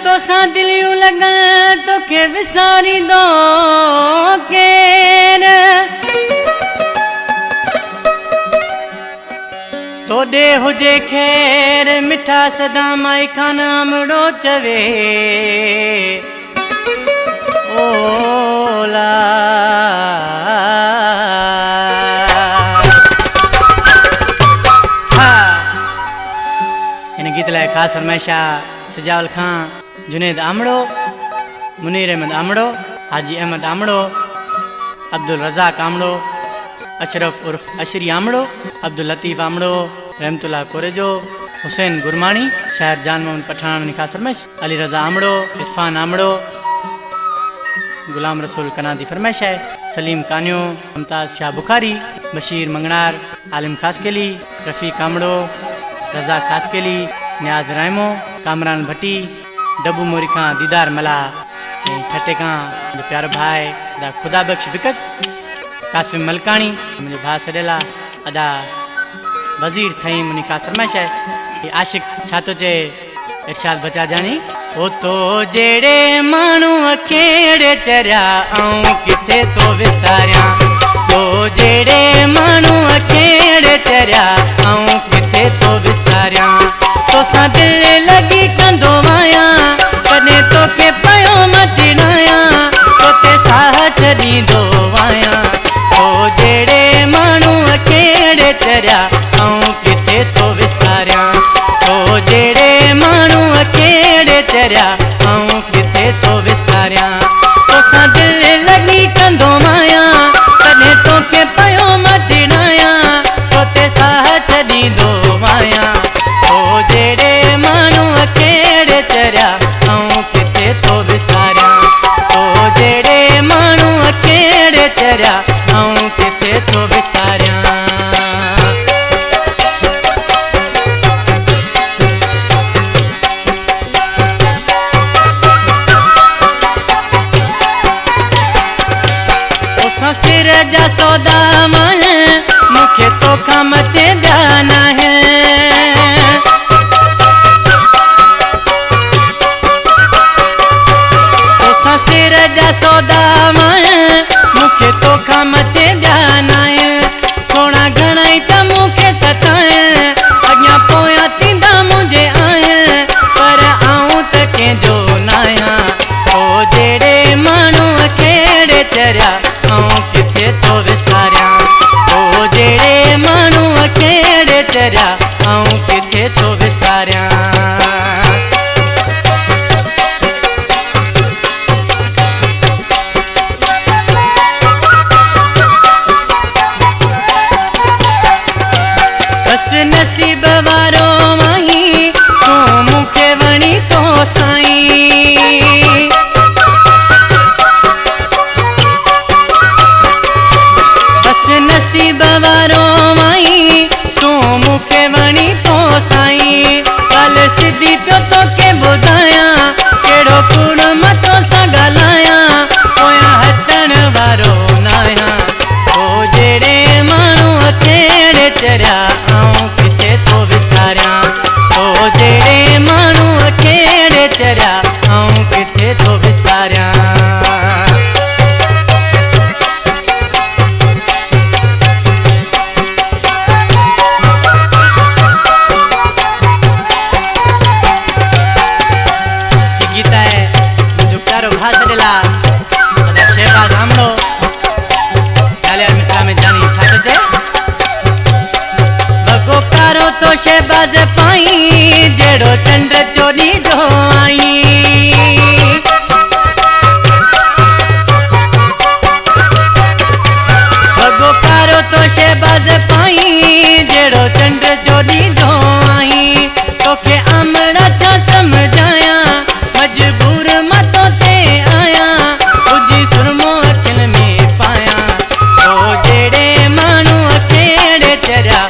तो सा दिलियूं लगन तोखे विसारी दो केर तोड़े हुजे खेर मिठा सदा माई खाना आमड़ो चवे ओला इन गीत लाए खास फरमाइशा सजावल खां जुनेद आमड़ो मुनीर अहमद आमड़ो हाजी अहमद आमड़ो अब्दुल रज़ाक आमड़ो अशरफ उर्फ अशरी आमड़ो अब्दुल लतीफ़ आमड़ो रहमतुल्लाह कोरेजो हुसैन गुरमानी शायर जान मोहम्मद पठान खास फरमाइश अली रज़ा आमड़ो इरफान आमड़ो गुलाम रसूल कनादी फरमाइश है सलीम कानियो मुमताज़ शाह बुखारी बशीर मंगनार आलिम खासकेली रफ़ीक आमड़ो रज़ा खासकेली न्याज रायमो कामरान भट्टी डब्बू मोरी खां दीदार मला ठटे खां मुझे प्यारो भाई दा खुदा बख्श बिकत कासिम मलकानी मुझे भा सडेला अदा वजीर थई मुनी खास फरमाइश है ये आशिक छातो चे इरशाद बचा जानी ओ तो जेड़े मानू अखेड़े चरिया आऊं किथे तो विसारिया तो जेड़े मानू अखेड़े चरिया आऊं किथे तो विसारिया तो सा दिल लगी कंदो माया कने तो के पयो मचनाया तो ते साह छड़ी दो वाया तो जेड़े मानू अखेड़े चरिया आऊं किथे तो विसारिया तो जेड़े मानू अखेड़े चरिया आऊं किथे तो विसारिया तो सा दिल लगी कंदो माया कने तो के पयो मचनाया तो ते साह छड़ी दो माया तो जेड़े मानू अखेड़े चरिया आऊं किथे तो विसारिया तो जेड़े मानू अखेड़े चरिया आऊं किथे तो विसारिया सिर जा सौदा मन मुखे तो खमते ब्याना है सिर जा सौदा मन मुखे तो खमते ब्याना है सोना घणाई त मुखे सताए अॻियां पोयां थींदा मुझे आए पर आऊं त कंहिंजो नाया ओ जेड़े माण्हू अखेड़े चरिया आऊं किथे तो विसारिया ओ जेड़े मानू अखेड़े चरिया आऊं किथे तो विसारिया बस नसीब वारो माही तू मुखे वणी तो साईं नसीब वारो माई तू मुखे वणी तो साईं कल सिधी पियो तो के ॿुधाया कहिड़ो कुड़ मतो सां ॻाल्हाया पोयां हटण वारो नाया ओ जेड़े माण्हू अखेड़े चरिया आऊं किथे तो विसारिया ओ जेड़े माण्हू अखेड़े चरिया आऊं किथे तो विसारिया तो शहबाज पाई जेड़ो चंड चोरी जो आई भगो कारो तो शहबाज पाई जेड़ो चंड चोरी जो आई तोखे आमड़ा छा समझाया मजबूर मतो ते आया तुझी सुरमो अखिल में पाया तो जेड़े मानू अखेड़े चरिया